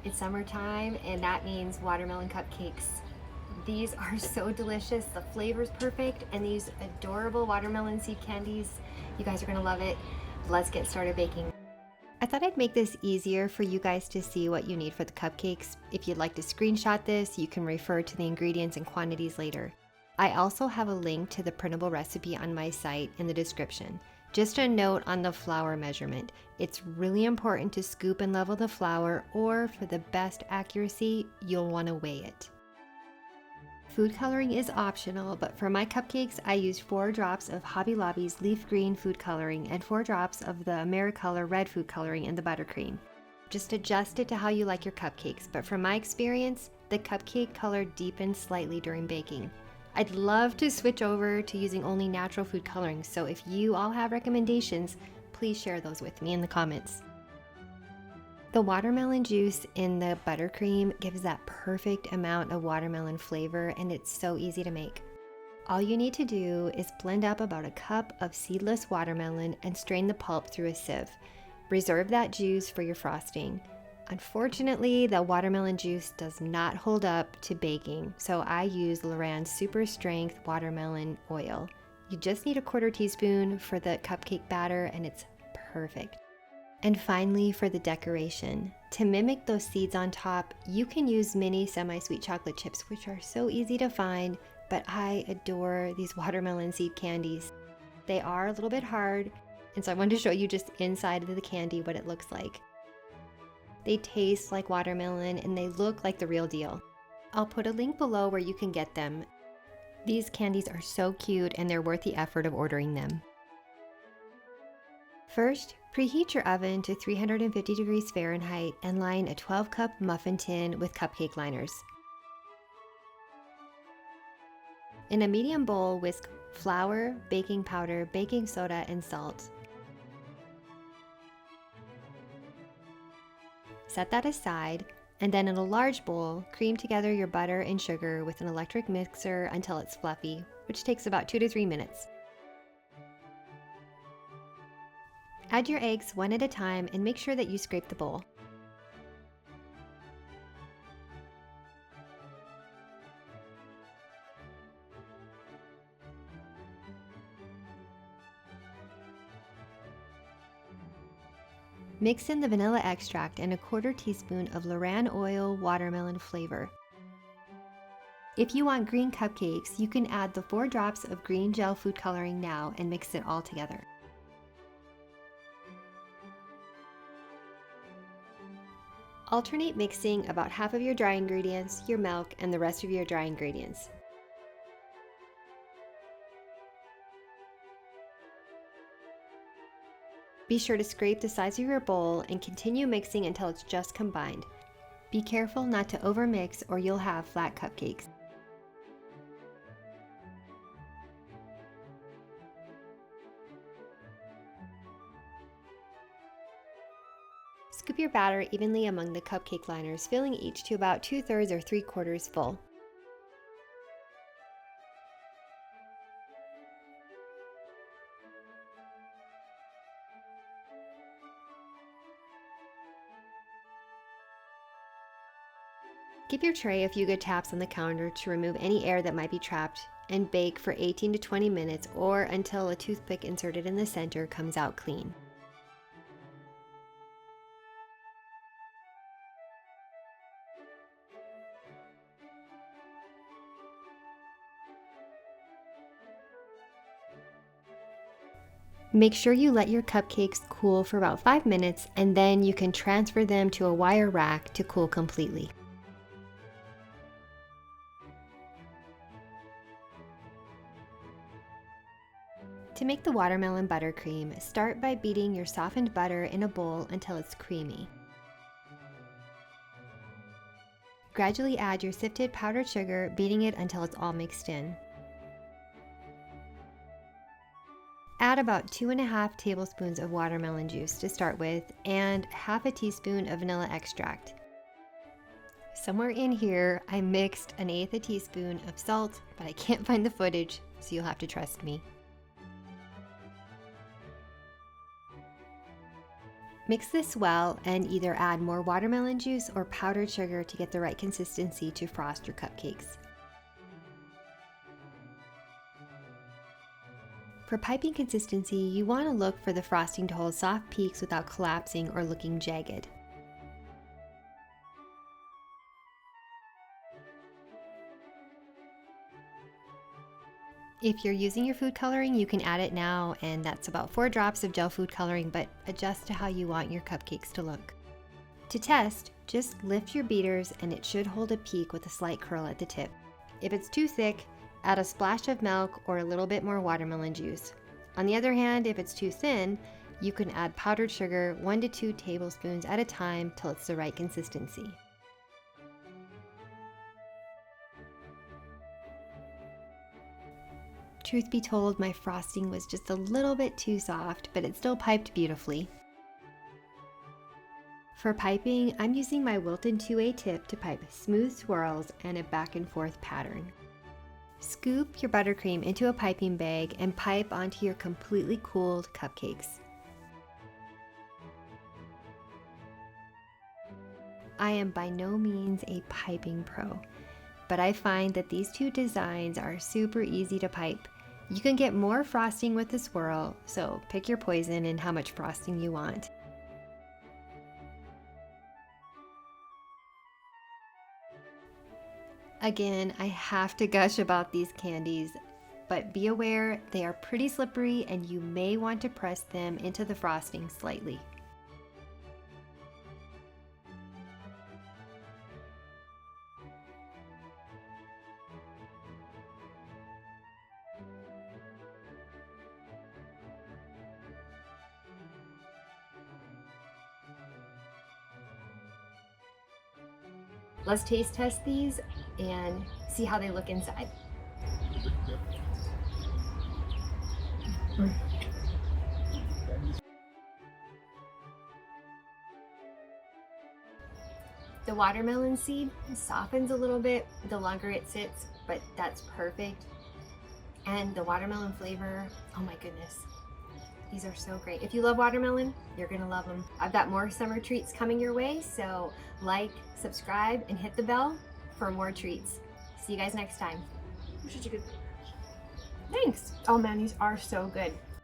It's summertime, and that means watermelon cupcakes. These are so delicious. The flavor's perfect, and these adorable watermelon seed candies, you guys are gonna love it. Let's get started baking. I thought I'd make this easier for you guys to see what you need for the cupcakes. If you'd like to screenshot this, you can refer to the ingredients and quantities later. I also have a link to the printable recipe on my site in the description. Just a note on the flour measurement. It's really important to scoop and level the flour, or for the best accuracy, you'll want to weigh it. Food coloring is optional, but for my cupcakes, I used 4 drops of Hobby Lobby's leaf green food coloring and 4 drops of the AmeriColor red food coloring in the buttercream. Just adjust it to how you like your cupcakes, but from my experience, the cupcake color deepens slightly during baking. I'd love to switch over to using only natural food coloring, so if you all have recommendations, please share those with me in the comments. The watermelon juice in the buttercream gives that perfect amount of watermelon flavor, and it's so easy to make. All you need to do is blend up about a cup of seedless watermelon and strain the pulp through a sieve. Reserve that juice for your frosting. Unfortunately, the watermelon juice does not hold up to baking, so I use Loran's Super Strength Watermelon Oil. You just need a 1/4 teaspoon for the cupcake batter, and it's perfect. And finally, for the decoration, to mimic those seeds on top, you can use mini semi-sweet chocolate chips, which are so easy to find, but I adore these watermelon seed candies. They are a little bit hard, and so I wanted to show you just inside of the candy what it looks like. They taste like watermelon and they look like the real deal. I'll put a link below where you can get them. These candies are so cute and they're worth the effort of ordering them. First, preheat your oven to 350 degrees Fahrenheit and line a 12-cup muffin tin with cupcake liners. In a medium bowl, whisk flour, baking powder, baking soda, and salt. Set that aside, and then in a large bowl, cream together your butter and sugar with an electric mixer until it's fluffy, which takes about 2 to 3 minutes. Add your eggs one at a time and make sure that you scrape the bowl. Mix in the vanilla extract and a 1/4 teaspoon of Loran oil watermelon flavor. If you want green cupcakes, you can add the 4 drops of green gel food coloring now and mix it all together. Alternate mixing about half of your dry ingredients, your milk, and the rest of your dry ingredients. Be sure to scrape the sides of your bowl and continue mixing until it's just combined. Be careful not to overmix or you'll have flat cupcakes. Scoop your batter evenly among the cupcake liners, filling each to about 2/3 or 3/4 full. Give your tray a few good taps on the counter to remove any air that might be trapped, and bake for 18 to 20 minutes or until a toothpick inserted in the center comes out clean. Make sure you let your cupcakes cool for about 5 minutes, and then you can transfer them to a wire rack to cool completely. To make the watermelon buttercream, start by beating your softened butter in a bowl until it's creamy. Gradually add your sifted powdered sugar, beating it until it's all mixed in. Add about 2½ tablespoons of watermelon juice to start with, and ½ teaspoon of vanilla extract. Somewhere in here, I mixed 1/8 teaspoon of salt, but I can't find the footage, so you'll have to trust me. Mix this well and either add more watermelon juice or powdered sugar to get the right consistency to frost your cupcakes. For piping consistency, you want to look for the frosting to hold soft peaks without collapsing or looking jagged. If you're using your food coloring, you can add it now, and that's about 4 drops of gel food coloring, but adjust to how you want your cupcakes to look. To test, just lift your beaters and it should hold a peak with a slight curl at the tip. If it's too thick, add a splash of milk or a little bit more watermelon juice. On the other hand, if it's too thin, you can add powdered sugar 1 to 2 tablespoons at a time till it's the right consistency. Truth be told, my frosting was just a little bit too soft, but it still piped beautifully. For piping, I'm using my Wilton 2A tip to pipe smooth swirls and a back and forth pattern. Scoop your buttercream into a piping bag and pipe onto your completely cooled cupcakes. I am by no means a piping pro, but I find that these two designs are super easy to pipe. You can get more frosting with the swirl, so pick your poison and how much frosting you want. Again, I have to gush about these candies, but be aware they are pretty slippery and you may want to press them into the frosting slightly. Let's taste test these and see how they look inside. The watermelon seed softens a little bit the longer it sits, but that's perfect. And the watermelon flavor, oh my goodness. These are so great. If you love watermelon, you're gonna love them. I've got more summer treats coming your way, so like, subscribe, and hit the bell for more treats. See you guys next time. Such a good. Thanks. Oh man, these are so good.